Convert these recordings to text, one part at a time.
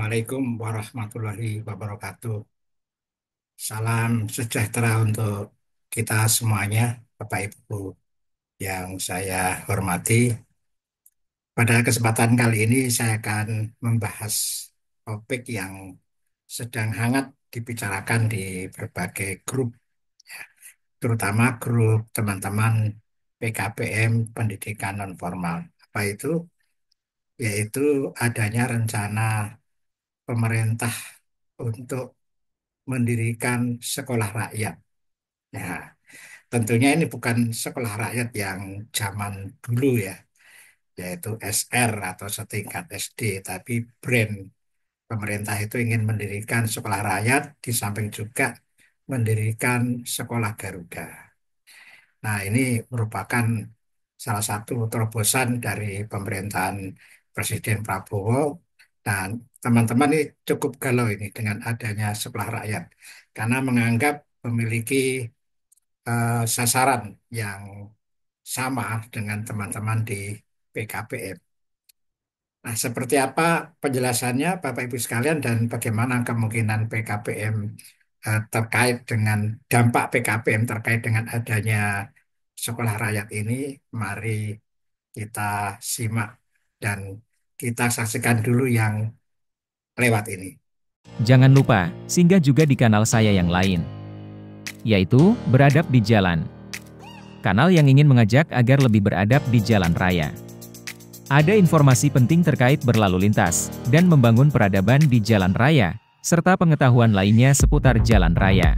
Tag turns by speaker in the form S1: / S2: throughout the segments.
S1: Assalamualaikum warahmatullahi wabarakatuh. Salam sejahtera untuk kita semuanya, Bapak Ibu yang saya hormati. Pada kesempatan kali ini saya akan membahas topik yang sedang hangat dibicarakan di berbagai grup, terutama grup teman-teman PKBM Pendidikan Nonformal. Apa itu? Yaitu adanya rencana pemerintah untuk mendirikan sekolah rakyat. Ya, tentunya ini bukan sekolah rakyat yang zaman dulu ya, yaitu SR atau setingkat SD, tapi brand pemerintah itu ingin mendirikan sekolah rakyat di samping juga mendirikan sekolah Garuda. Nah, ini merupakan salah satu terobosan dari pemerintahan Presiden Prabowo dan teman-teman ini cukup galau ini dengan adanya sekolah rakyat karena menganggap memiliki sasaran yang sama dengan teman-teman di PKPM. Nah, seperti apa penjelasannya Bapak Ibu sekalian dan bagaimana kemungkinan PKPM terkait dengan dampak PKPM terkait dengan adanya sekolah rakyat ini, mari kita simak dan kita saksikan dulu yang lewat ini.
S2: Jangan lupa, singgah juga di kanal saya yang lain, yaitu Beradab di Jalan. Kanal yang ingin mengajak agar lebih beradab di jalan raya. Ada informasi penting terkait berlalu lintas, dan membangun peradaban di jalan raya, serta pengetahuan lainnya seputar jalan raya.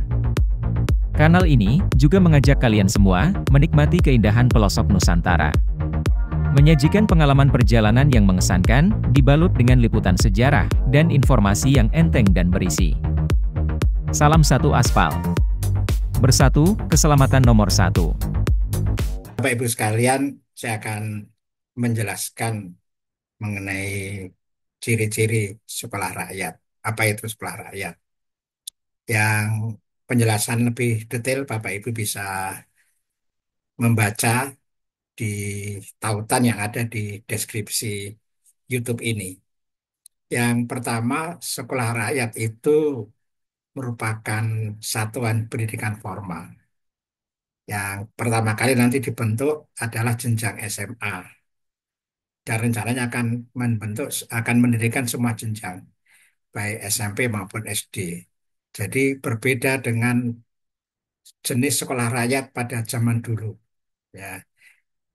S2: Kanal ini juga mengajak kalian semua menikmati keindahan pelosok Nusantara. Menyajikan pengalaman perjalanan yang mengesankan, dibalut dengan liputan sejarah, dan informasi yang enteng dan berisi. Salam satu aspal. Bersatu, keselamatan nomor satu.
S1: Bapak Ibu sekalian, saya akan menjelaskan mengenai ciri-ciri sekolah rakyat. Apa itu sekolah rakyat? Yang penjelasan lebih detail Bapak Ibu bisa membaca di tautan yang ada di deskripsi YouTube ini. Yang pertama, sekolah rakyat itu merupakan satuan pendidikan formal. Yang pertama kali nanti dibentuk adalah jenjang SMA. Dan rencananya akan mendirikan semua jenjang, baik SMP maupun SD. Jadi berbeda dengan jenis sekolah rakyat pada zaman dulu. Ya,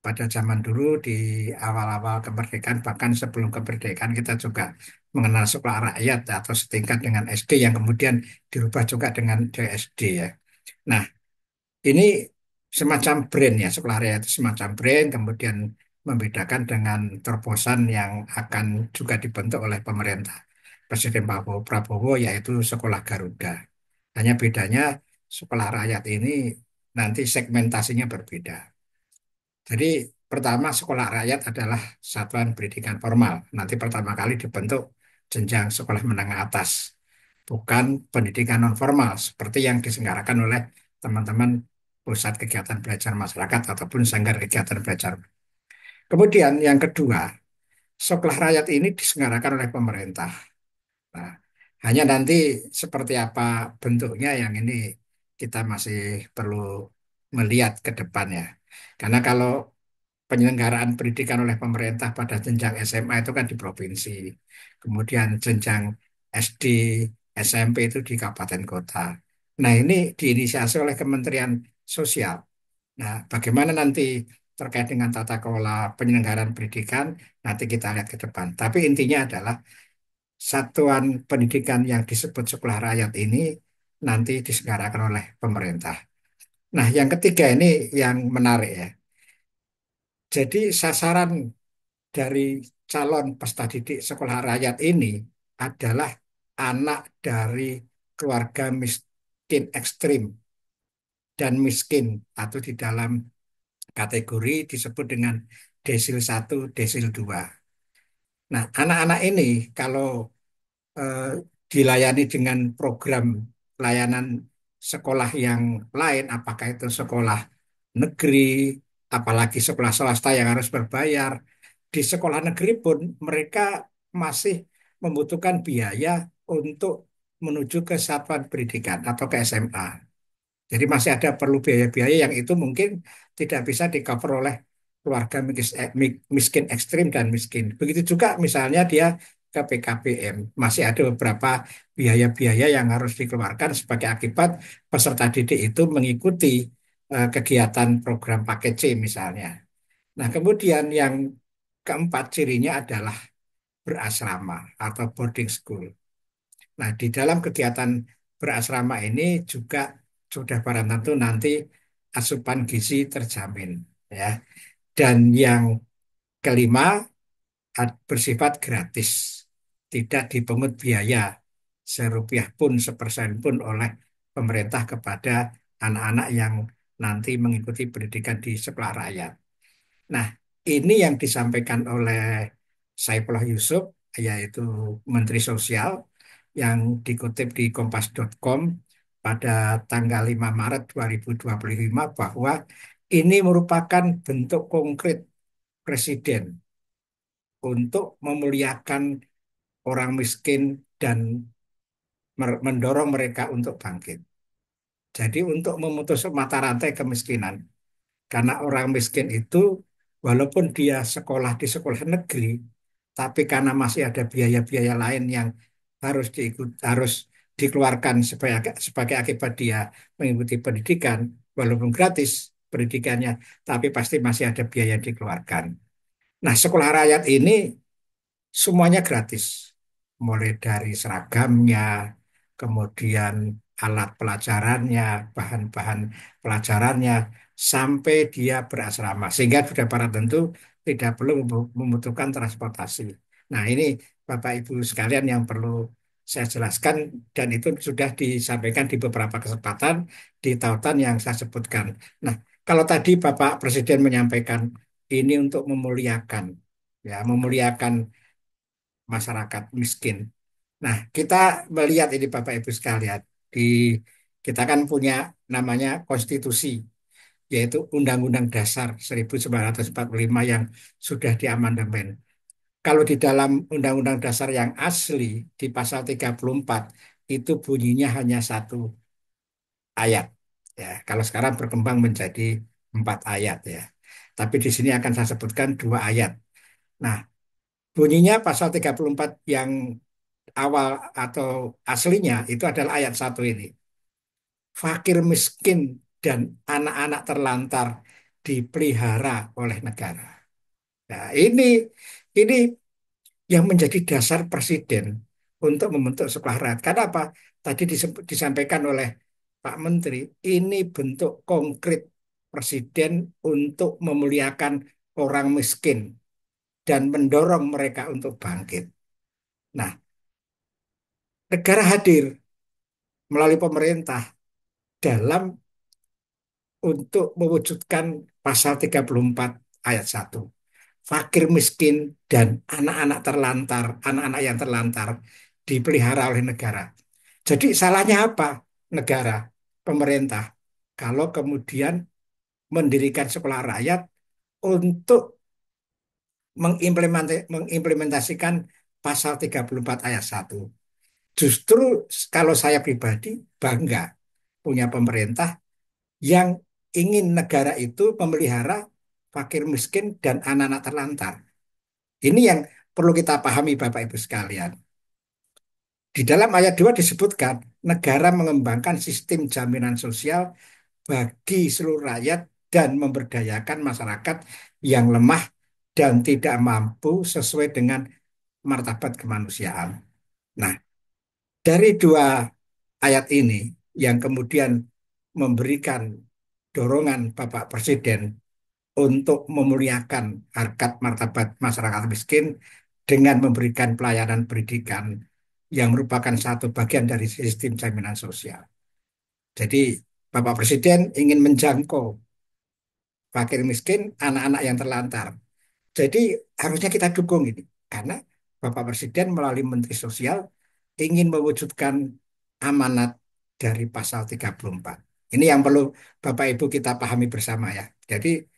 S1: pada zaman dulu di awal-awal kemerdekaan, bahkan sebelum kemerdekaan kita juga mengenal sekolah rakyat atau setingkat dengan SD yang kemudian dirubah juga dengan DSD ya. Nah, ini semacam brand ya, sekolah rakyat itu semacam brand, kemudian membedakan dengan terobosan yang akan juga dibentuk oleh pemerintah Presiden Prabowo yaitu sekolah Garuda. Hanya bedanya sekolah rakyat ini nanti segmentasinya berbeda. Jadi pertama sekolah rakyat adalah satuan pendidikan formal. Nanti pertama kali dibentuk jenjang sekolah menengah atas, bukan pendidikan non formal seperti yang diselenggarakan oleh teman-teman pusat kegiatan belajar masyarakat ataupun sanggar kegiatan belajar. Kemudian yang kedua, sekolah rakyat ini diselenggarakan oleh pemerintah. Nah, hanya nanti seperti apa bentuknya yang ini kita masih perlu melihat ke depannya. Karena kalau penyelenggaraan pendidikan oleh pemerintah pada jenjang SMA itu kan di provinsi. Kemudian jenjang SD, SMP itu di kabupaten kota. Nah, ini diinisiasi oleh Kementerian Sosial. Nah, bagaimana nanti terkait dengan tata kelola penyelenggaraan pendidikan, nanti kita lihat ke depan. Tapi intinya adalah satuan pendidikan yang disebut sekolah rakyat ini nanti diselenggarakan oleh pemerintah. Nah, yang ketiga ini yang menarik ya. Jadi sasaran dari calon peserta didik sekolah rakyat ini adalah anak dari keluarga miskin ekstrim dan miskin atau di dalam kategori disebut dengan desil 1, desil 2. Nah, anak-anak ini kalau eh, dilayani dengan program layanan sekolah yang lain, apakah itu sekolah negeri, apalagi sekolah swasta yang harus berbayar. Di sekolah negeri pun mereka masih membutuhkan biaya untuk menuju ke satuan pendidikan atau ke SMA. Jadi masih ada perlu biaya-biaya yang itu mungkin tidak bisa di-cover oleh keluarga miskin ekstrim dan miskin. Begitu juga misalnya dia ke PKBM, masih ada beberapa biaya-biaya yang harus dikeluarkan sebagai akibat peserta didik itu mengikuti kegiatan program paket C misalnya. Nah, kemudian yang keempat cirinya adalah berasrama atau boarding school. Nah, di dalam kegiatan berasrama ini juga sudah barang tentu nanti asupan gizi terjamin, ya. Dan yang kelima bersifat gratis, tidak dipungut biaya serupiah pun sepersen pun oleh pemerintah kepada anak-anak yang nanti mengikuti pendidikan di sekolah rakyat. Nah, ini yang disampaikan oleh Saifullah Yusuf, yaitu Menteri Sosial, yang dikutip di kompas.com pada tanggal 5 Maret 2025 bahwa ini merupakan bentuk konkret Presiden untuk memuliakan orang miskin dan mendorong mereka untuk bangkit. Jadi untuk memutus mata rantai kemiskinan. Karena orang miskin itu walaupun dia sekolah di sekolah negeri, tapi karena masih ada biaya-biaya lain yang harus dikeluarkan sebagai akibat dia mengikuti pendidikan, walaupun gratis pendidikannya, tapi pasti masih ada biaya yang dikeluarkan. Nah, sekolah rakyat ini semuanya gratis, mulai dari seragamnya, kemudian alat pelajarannya, bahan-bahan pelajarannya, sampai dia berasrama. Sehingga sudah para tentu tidak perlu membutuhkan transportasi. Nah, ini Bapak Ibu sekalian yang perlu saya jelaskan dan itu sudah disampaikan di beberapa kesempatan di tautan yang saya sebutkan. Nah, kalau tadi Bapak Presiden menyampaikan ini untuk memuliakan, ya, memuliakan masyarakat miskin. Nah, kita melihat ini Bapak Ibu sekalian, di kita kan punya namanya konstitusi, yaitu Undang-Undang Dasar 1945 yang sudah diamandemen. Kalau di dalam Undang-Undang Dasar yang asli di pasal 34 itu bunyinya hanya satu ayat. Ya, kalau sekarang berkembang menjadi 4 ayat ya. Tapi di sini akan saya sebutkan 2 ayat. Nah, bunyinya pasal 34 yang awal atau aslinya itu adalah ayat 1 ini. Fakir miskin dan anak-anak terlantar dipelihara oleh negara. Nah, ini yang menjadi dasar presiden untuk membentuk sekolah rakyat. Karena apa? Tadi disampaikan oleh Pak Menteri, ini bentuk konkret presiden untuk memuliakan orang miskin dan mendorong mereka untuk bangkit. Nah, negara hadir melalui pemerintah dalam untuk mewujudkan pasal 34 ayat 1. Fakir miskin dan anak-anak terlantar, anak-anak yang terlantar dipelihara oleh negara. Jadi salahnya apa negara, pemerintah, kalau kemudian mendirikan sekolah rakyat untuk mengimplementasikan pasal 34 ayat 1. Justru kalau saya pribadi bangga punya pemerintah yang ingin negara itu memelihara fakir miskin dan anak-anak terlantar. Ini yang perlu kita pahami Bapak Ibu sekalian. Di dalam ayat 2 disebutkan negara mengembangkan sistem jaminan sosial bagi seluruh rakyat dan memberdayakan masyarakat yang lemah dan tidak mampu sesuai dengan martabat kemanusiaan. Nah, dari 2 ayat ini yang kemudian memberikan dorongan Bapak Presiden untuk memuliakan harkat martabat masyarakat miskin dengan memberikan pelayanan pendidikan yang merupakan satu bagian dari sistem jaminan sosial. Jadi Bapak Presiden ingin menjangkau fakir miskin, anak-anak yang terlantar. Jadi harusnya kita dukung ini karena Bapak Presiden melalui Menteri Sosial ingin mewujudkan amanat dari pasal 34. Ini yang perlu Bapak Ibu kita pahami bersama ya. Jadi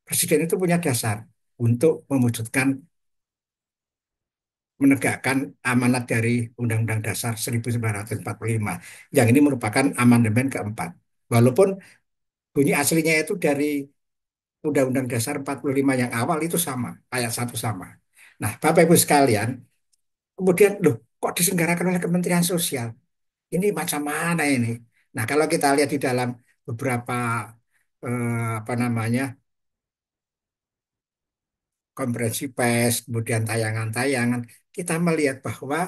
S1: Presiden itu punya dasar untuk mewujudkan menegakkan amanat dari Undang-Undang Dasar 1945. Yang ini merupakan amandemen keempat. Walaupun bunyi aslinya itu dari Undang-Undang Dasar 45 yang awal itu sama, ayat satu sama. Nah, Bapak Ibu sekalian, kemudian loh, kok diselenggarakan oleh Kementerian Sosial? Ini macam mana ini? Nah, kalau kita lihat di dalam beberapa apa namanya konferensi pers, kemudian tayangan-tayangan, kita melihat bahwa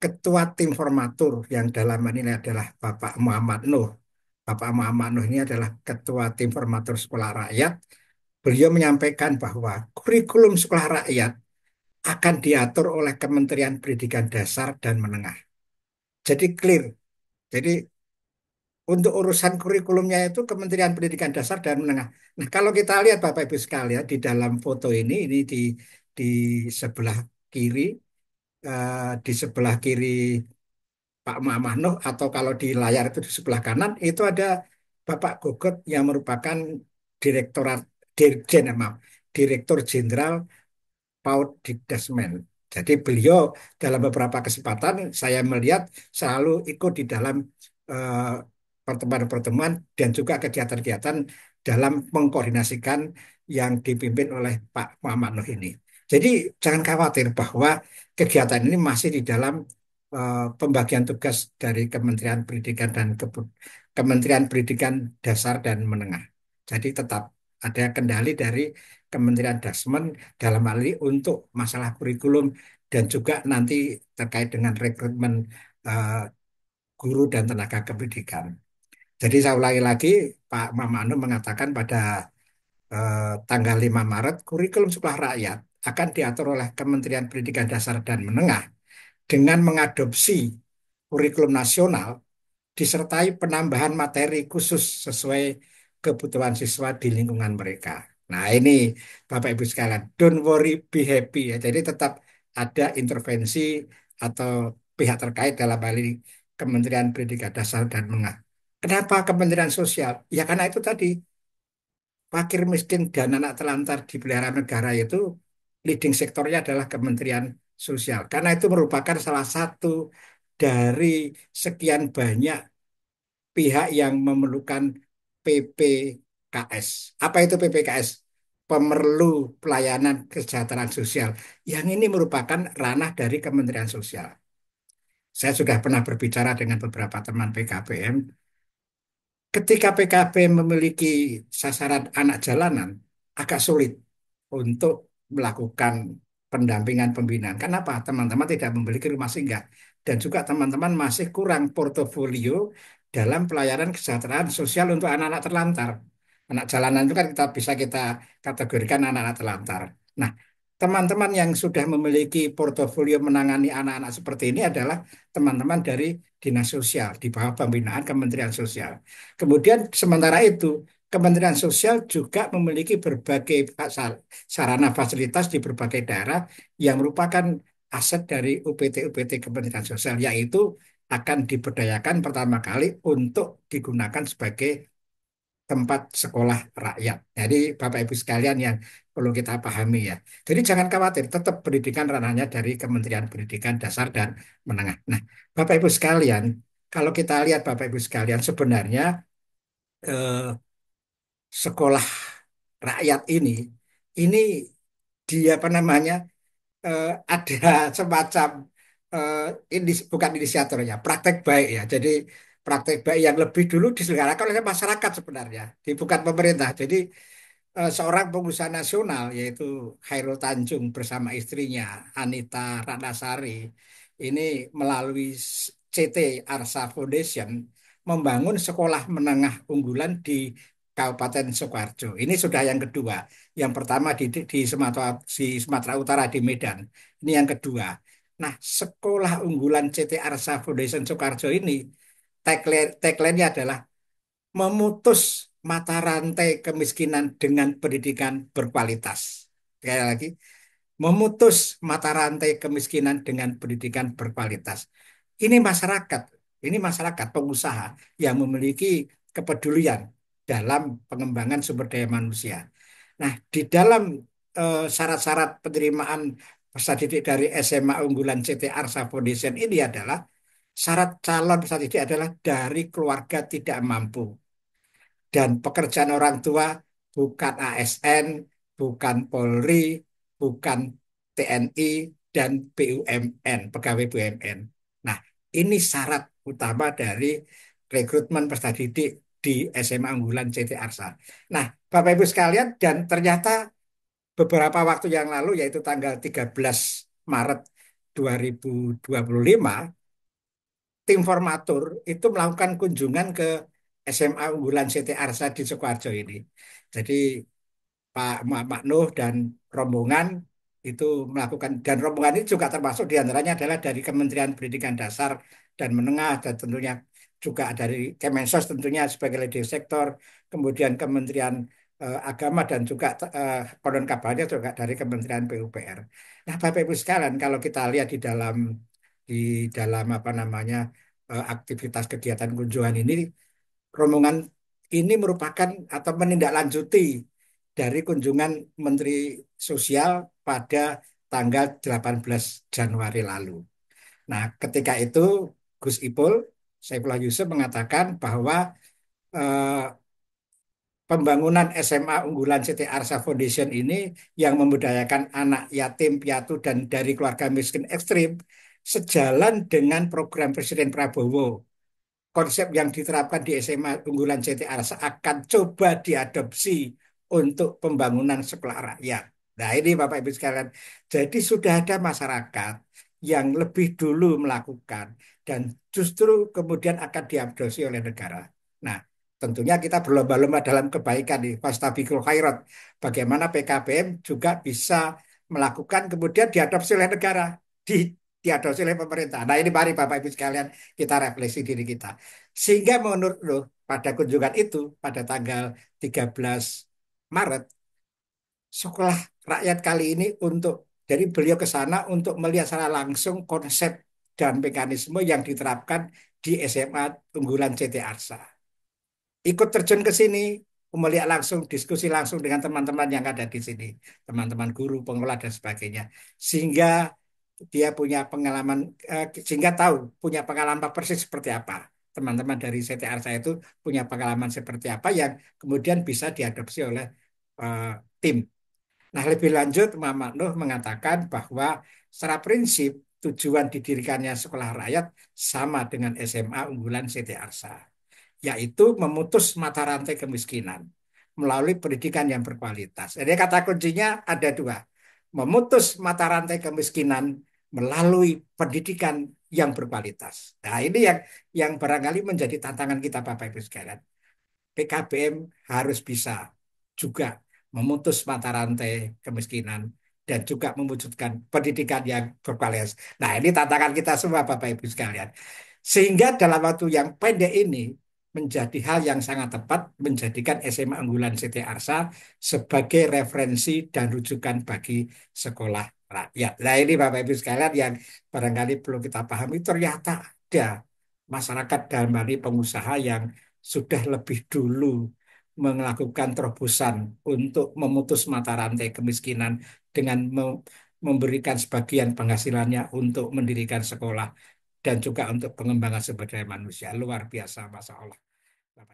S1: Ketua Tim Formatur yang dalam ini adalah Bapak Muhammad Nuh. Bapak Muhammad Nuh ini adalah Ketua Tim Formatur Sekolah Rakyat. Beliau menyampaikan bahwa kurikulum sekolah rakyat akan diatur oleh Kementerian Pendidikan Dasar dan Menengah. Jadi clear. Jadi untuk urusan kurikulumnya itu Kementerian Pendidikan Dasar dan Menengah. Nah, kalau kita lihat Bapak Ibu sekalian di dalam foto ini di sebelah kiri, di sebelah kiri Pak Muhammad Nuh atau kalau di layar itu di sebelah kanan itu ada Bapak Gogot yang merupakan Direktorat Dirjen, maaf, Direktur Jenderal PAUD Dikdasmen. Jadi beliau dalam beberapa kesempatan saya melihat selalu ikut di dalam eh, pertemuan-pertemuan dan juga kegiatan-kegiatan dalam mengkoordinasikan yang dipimpin oleh Pak Muhammad Nuh ini. Jadi jangan khawatir bahwa kegiatan ini masih di dalam pembagian tugas dari Kementerian Pendidikan Dasar dan Menengah. Jadi tetap ada kendali dari Kementerian Dasmen dalam hal ini untuk masalah kurikulum dan juga nanti terkait dengan rekrutmen eh, guru dan tenaga kependidikan. Jadi saya ulangi lagi, Pak Mamanu mengatakan pada tanggal 5 Maret, kurikulum sekolah rakyat akan diatur oleh Kementerian Pendidikan Dasar dan Menengah dengan mengadopsi kurikulum nasional disertai penambahan materi khusus sesuai kebutuhan siswa di lingkungan mereka. Nah, ini Bapak Ibu sekalian, don't worry, be happy ya. Jadi tetap ada intervensi atau pihak terkait dalam hal ini Kementerian Pendidikan Dasar dan Menengah. Kenapa Kementerian Sosial? Ya karena itu tadi fakir miskin dan anak terlantar di belahan negara itu leading sektornya adalah Kementerian Sosial. Karena itu merupakan salah satu dari sekian banyak pihak yang memerlukan PPKS. Apa itu PPKS? Pemerlu Pelayanan Kesejahteraan Sosial. Yang ini merupakan ranah dari Kementerian Sosial. Saya sudah pernah berbicara dengan beberapa teman PKPM. Ketika PKP memiliki sasaran anak jalanan, agak sulit untuk melakukan pendampingan pembinaan. Kenapa? Teman-teman tidak memiliki rumah singgah. Dan juga teman-teman masih kurang portofolio dalam pelayanan kesejahteraan sosial untuk anak-anak terlantar. Anak jalanan itu kan kita kategorikan anak-anak terlantar. Nah, teman-teman yang sudah memiliki portofolio menangani anak-anak seperti ini adalah teman-teman dari Dinas Sosial di bawah pembinaan Kementerian Sosial. Kemudian sementara itu Kementerian Sosial juga memiliki berbagai sarana fasilitas di berbagai daerah yang merupakan aset dari UPT-UPT Kementerian Sosial, yaitu akan diberdayakan pertama kali untuk digunakan sebagai tempat sekolah rakyat. Jadi Bapak Ibu sekalian yang perlu kita pahami ya. Jadi jangan khawatir, tetap pendidikan ranahnya dari Kementerian Pendidikan Dasar dan Menengah. Nah, Bapak Ibu sekalian, kalau kita lihat Bapak Ibu sekalian, sebenarnya eh, sekolah rakyat ini dia apa namanya ada semacam eh, bukan inisiatornya, praktek baik ya. Jadi praktek baik yang lebih dulu diselenggarakan oleh masyarakat sebenarnya, bukan pemerintah. Jadi seorang pengusaha nasional yaitu Khairul Tanjung bersama istrinya Anita Ratnasari ini melalui CT Arsa Foundation membangun sekolah menengah unggulan di Kabupaten Sukoharjo. Ini sudah yang kedua. Yang pertama di Sumatera Utara di Medan. Ini yang kedua. Nah, sekolah unggulan CT Arsa Foundation Sukoharjo ini tagline-nya adalah memutus mata rantai kemiskinan dengan pendidikan berkualitas. Sekali lagi, memutus mata rantai kemiskinan dengan pendidikan berkualitas. Ini masyarakat, ini masyarakat pengusaha yang memiliki kepedulian dalam pengembangan sumber daya manusia. Nah, di dalam syarat-syarat penerimaan peserta didik dari SMA unggulan CT Arsa Foundation ini adalah syarat calon peserta didik adalah dari keluarga tidak mampu dan pekerjaan orang tua bukan ASN, bukan Polri, bukan TNI, dan BUMN, pegawai BUMN. Nah, ini syarat utama dari rekrutmen peserta didik di SMA unggulan CT Arsa. Nah, Bapak Ibu sekalian, dan ternyata beberapa waktu yang lalu, yaitu tanggal 13 Maret 2025, tim formatur itu melakukan kunjungan ke SMA unggulan CT Arsa di Sukoharjo ini. Jadi Pak Muhammad Nuh dan rombongan itu melakukan, dan rombongan ini juga termasuk diantaranya adalah dari Kementerian Pendidikan Dasar dan Menengah, dan tentunya juga dari Kemensos tentunya sebagai leading sektor, kemudian Kementerian Agama, dan juga konon kabarnya juga dari Kementerian PUPR. Nah, Bapak Ibu sekalian, kalau kita lihat di dalam apa namanya aktivitas kegiatan kunjungan ini, rombongan ini merupakan atau menindaklanjuti dari kunjungan Menteri Sosial pada tanggal 18 Januari lalu. Nah, ketika itu Gus Ipul Saifullah Yusuf mengatakan bahwa eh, pembangunan SMA unggulan Siti Arsa Foundation ini yang memberdayakan anak yatim, piatu, dan dari keluarga miskin ekstrim sejalan dengan program Presiden Prabowo. Konsep yang diterapkan di SMA unggulan CT Arsa akan coba diadopsi untuk pembangunan sekolah rakyat. Nah, ini Bapak Ibu sekalian. Jadi sudah ada masyarakat yang lebih dulu melakukan dan justru kemudian akan diadopsi oleh negara. Nah, tentunya kita berlomba-lomba dalam kebaikan nih, Fastabiqul Khairat. Bagaimana PKBM juga bisa melakukan kemudian diadopsi oleh negara, di diadopsi oleh pemerintah. Nah, ini mari Bapak Ibu sekalian kita refleksi diri kita. Sehingga menurut lo pada kunjungan itu pada tanggal 13 Maret, sekolah rakyat kali ini untuk dari beliau ke sana untuk melihat secara langsung konsep dan mekanisme yang diterapkan di SMA unggulan CT Arsa. Ikut terjun ke sini, melihat langsung, diskusi langsung dengan teman-teman yang ada di sini, teman-teman guru, pengelola dan sebagainya, sehingga dia punya pengalaman, sehingga tahu punya pengalaman persis seperti apa. Teman-teman dari CTR saya itu punya pengalaman seperti apa yang kemudian bisa diadopsi oleh eh, tim. Nah, lebih lanjut, Muhammad Nuh mengatakan bahwa secara prinsip tujuan didirikannya sekolah rakyat sama dengan SMA unggulan CT Arsa, yaitu memutus mata rantai kemiskinan melalui pendidikan yang berkualitas. Jadi kata kuncinya ada dua, memutus mata rantai kemiskinan melalui pendidikan yang berkualitas. Nah, ini yang barangkali menjadi tantangan kita Bapak Ibu sekalian. PKBM harus bisa juga memutus mata rantai kemiskinan dan juga mewujudkan pendidikan yang berkualitas. Nah, ini tantangan kita semua Bapak Ibu sekalian. Sehingga dalam waktu yang pendek ini menjadi hal yang sangat tepat menjadikan SMA unggulan Siti Arsa sebagai referensi dan rujukan bagi sekolah rakyat. Nah, ini Bapak Ibu sekalian yang barangkali perlu kita pahami, ternyata ada masyarakat dalam hal ini pengusaha yang sudah lebih dulu melakukan terobosan untuk memutus mata rantai kemiskinan dengan memberikan sebagian penghasilannya untuk mendirikan sekolah dan juga untuk pengembangan sumber daya manusia. Luar biasa, Masya Allah.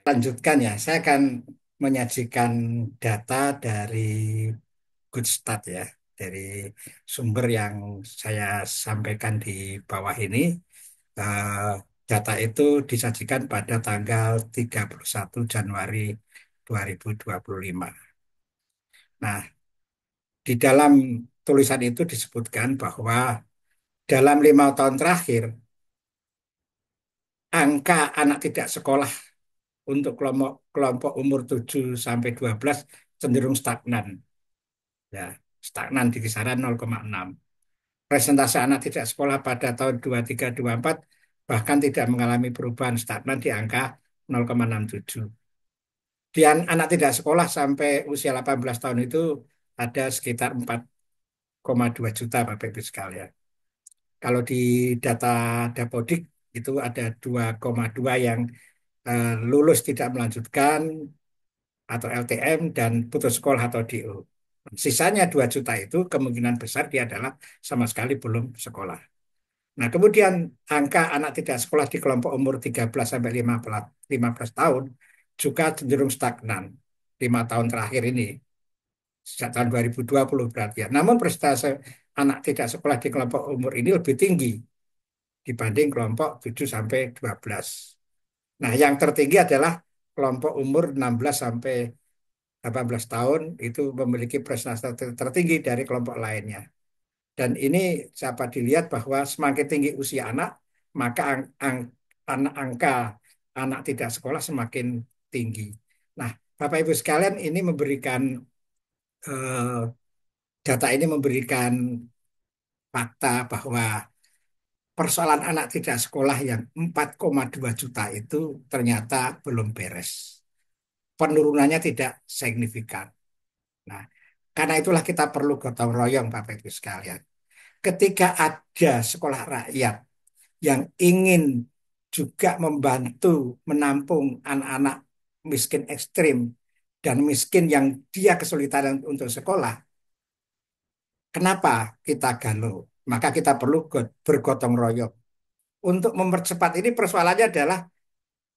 S1: Lanjutkan ya, saya akan menyajikan data dari Goodstart ya, dari sumber yang saya sampaikan di bawah ini. Eh, Data itu disajikan pada tanggal 31 Januari 2025. Nah, di dalam tulisan itu disebutkan bahwa dalam 5 tahun terakhir, angka anak tidak sekolah untuk kelompok kelompok umur 7 sampai 12 cenderung stagnan. Ya, stagnan di kisaran 0,6. Presentase anak tidak sekolah pada tahun 23-24 bahkan tidak mengalami perubahan, stagnan di angka 0,67. Dan anak tidak sekolah sampai usia 18 tahun itu ada sekitar 4,2 juta Bapak Ibu sekalian. Kalau di data Dapodik itu ada 2,2 yang lulus tidak melanjutkan atau LTM dan putus sekolah atau DO. Sisanya 2 juta itu kemungkinan besar dia adalah sama sekali belum sekolah. Nah, kemudian angka anak tidak sekolah di kelompok umur 13 sampai 15 tahun juga cenderung stagnan 5 tahun terakhir ini, sejak tahun 2020 berarti ya. Namun persentase anak tidak sekolah di kelompok umur ini lebih tinggi dibanding kelompok 7 sampai 12. Nah, yang tertinggi adalah kelompok umur 16 sampai 18 tahun itu memiliki prestasi tertinggi dari kelompok lainnya. Dan ini dapat dilihat bahwa semakin tinggi usia anak, maka angka anak tidak sekolah semakin tinggi. Nah, Bapak Ibu sekalian, ini memberikan data ini memberikan fakta bahwa persoalan anak tidak sekolah yang 4,2 juta itu ternyata belum beres. Penurunannya tidak signifikan. Nah, karena itulah kita perlu gotong royong, Bapak Ibu sekalian. Ketika ada sekolah rakyat yang ingin juga membantu menampung anak-anak miskin ekstrim dan miskin yang dia kesulitan untuk sekolah, kenapa kita galau? Maka kita perlu bergotong royong. Untuk mempercepat ini persoalannya adalah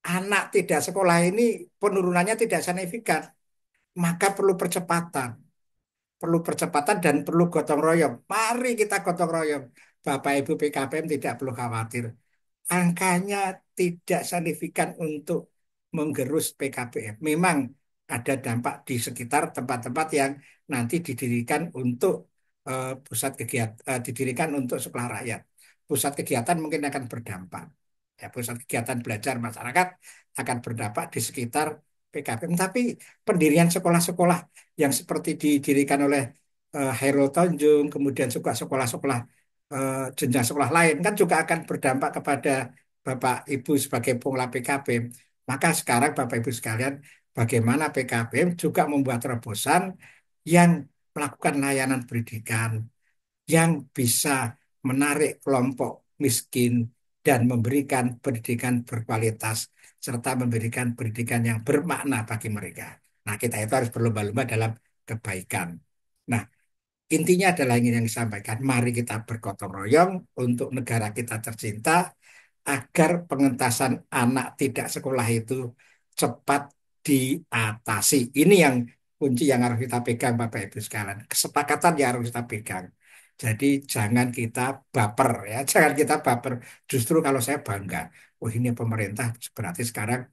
S1: anak tidak sekolah ini penurunannya tidak signifikan, maka perlu percepatan dan perlu gotong royong. Mari kita gotong royong. Bapak Ibu PKPM tidak perlu khawatir. Angkanya tidak signifikan untuk menggerus PKBM. Memang ada dampak di sekitar tempat-tempat yang nanti didirikan untuk pusat kegiatan, didirikan untuk sekolah rakyat. Pusat kegiatan mungkin akan berdampak. Ya, pusat kegiatan belajar masyarakat akan berdampak di sekitar PKBM. Tapi pendirian sekolah-sekolah yang seperti didirikan oleh Hairul Tanjung, kemudian juga sekolah-sekolah jenjang sekolah lain kan juga akan berdampak kepada Bapak Ibu sebagai pengelola PKBM. Maka sekarang Bapak Ibu sekalian, bagaimana PKBM juga membuat terobosan yang melakukan layanan pendidikan yang bisa menarik kelompok miskin dan memberikan pendidikan berkualitas serta memberikan pendidikan yang bermakna bagi mereka. Nah, kita itu harus berlomba-lomba dalam kebaikan. Nah, intinya adalah ingin yang disampaikan, mari kita bergotong royong untuk negara kita tercinta agar pengentasan anak tidak sekolah itu cepat diatasi. Ini yang kunci yang harus kita pegang Bapak Ibu sekalian. Kesepakatan yang harus kita pegang. Jadi jangan kita baper ya, jangan kita baper. Justru kalau saya bangga, oh ini pemerintah berarti sekarang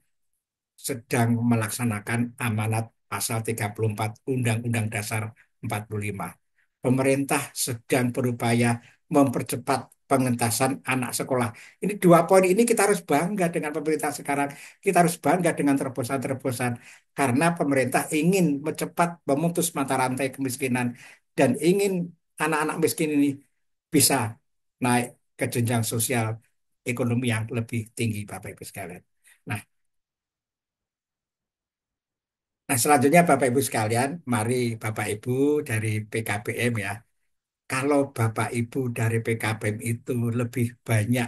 S1: sedang melaksanakan amanat pasal 34 Undang-Undang Dasar 45. Pemerintah sedang berupaya mempercepat pengentasan anak sekolah. Ini 2 poin ini kita harus bangga dengan pemerintah sekarang. Kita harus bangga dengan terobosan-terobosan karena pemerintah ingin cepat memutus mata rantai kemiskinan dan ingin anak-anak miskin ini bisa naik ke jenjang sosial ekonomi yang lebih tinggi, Bapak Ibu sekalian. Nah, Nah, selanjutnya Bapak Ibu sekalian, mari Bapak Ibu dari PKBM ya. Kalau Bapak Ibu dari PKBM itu lebih banyak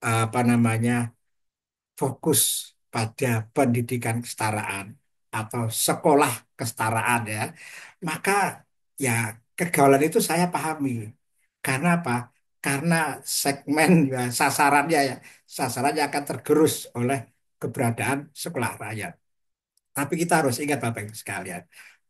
S1: apa namanya fokus pada pendidikan kesetaraan atau sekolah kesetaraan ya, maka ya kegaulan itu saya pahami. Karena apa? Karena segmen ya, sasarannya akan tergerus oleh keberadaan sekolah rakyat. Tapi kita harus ingat Bapak Ibu sekalian,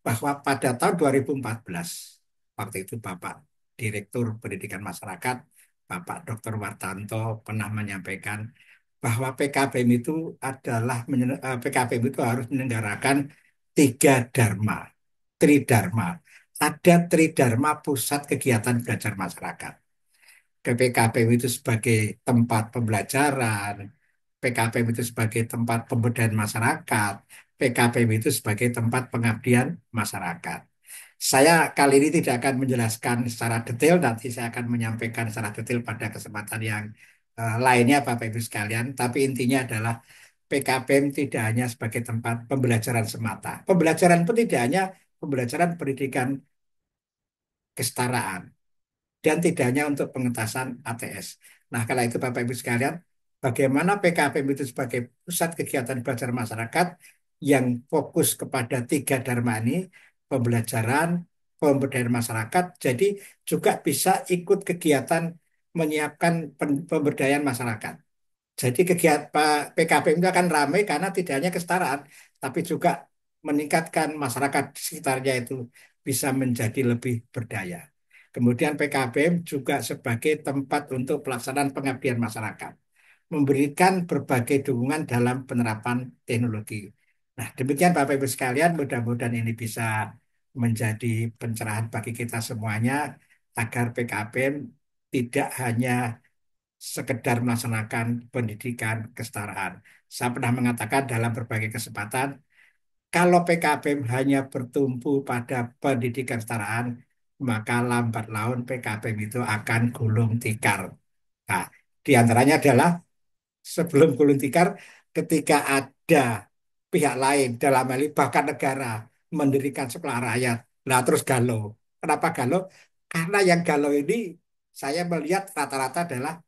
S1: bahwa pada tahun 2014, waktu itu Bapak Direktur Pendidikan Masyarakat, Bapak Dr. Wartanto pernah menyampaikan bahwa PKBM itu PKBM itu harus menyelenggarakan 3 dharma, tridharma. Ada tridharma pusat kegiatan belajar masyarakat. PKBM itu sebagai tempat pembelajaran, PKBM itu sebagai tempat pemberdayaan masyarakat, PKBM itu sebagai tempat pengabdian masyarakat. Saya kali ini tidak akan menjelaskan secara detail, nanti saya akan menyampaikan secara detail pada kesempatan yang lainnya Bapak Ibu sekalian, tapi intinya adalah PKBM tidak hanya sebagai tempat pembelajaran semata. Pembelajaran pun tidak hanya pembelajaran pendidikan kesetaraan dan tidak hanya untuk pengentasan ATS. Nah, kalau itu Bapak Ibu sekalian, bagaimana PKBM itu sebagai pusat kegiatan belajar masyarakat yang fokus kepada 3 dharma ini, pembelajaran, pemberdayaan masyarakat, jadi juga bisa ikut kegiatan menyiapkan pemberdayaan masyarakat. Jadi kegiatan PKBM itu akan ramai karena tidak hanya kesetaraan, tapi juga meningkatkan masyarakat di sekitarnya itu bisa menjadi lebih berdaya. Kemudian PKBM juga sebagai tempat untuk pelaksanaan pengabdian masyarakat, memberikan berbagai dukungan dalam penerapan teknologi. Nah, demikian Bapak Ibu sekalian, mudah-mudahan ini bisa menjadi pencerahan bagi kita semuanya agar PKBM tidak hanya sekedar melaksanakan pendidikan kesetaraan. Saya pernah mengatakan dalam berbagai kesempatan, kalau PKBM hanya bertumpu pada pendidikan kesetaraan, maka lambat laun PKBM itu akan gulung tikar. Nah, di antaranya adalah sebelum gulung tikar, ketika ada pihak lain, dalam hal ini bahkan negara, mendirikan sekolah rakyat. Nah, terus galau. Kenapa galau? Karena yang galau ini saya melihat rata-rata adalah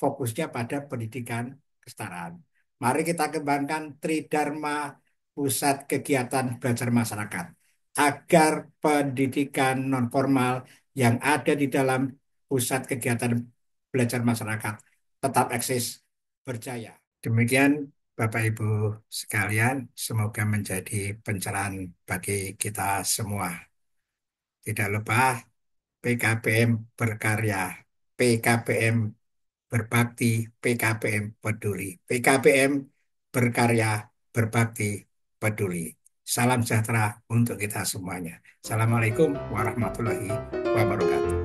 S1: fokusnya pada pendidikan kesetaraan. Mari kita kembangkan Tridharma Pusat Kegiatan Belajar Masyarakat agar pendidikan nonformal yang ada di dalam pusat kegiatan belajar masyarakat tetap eksis berjaya. Demikian Bapak Ibu sekalian, semoga menjadi pencerahan bagi kita semua. Tidak lupa PKBM berkarya, PKBM berbakti, PKBM peduli. PKBM berkarya, berbakti, peduli. Salam sejahtera untuk kita semuanya. Assalamualaikum warahmatullahi wabarakatuh.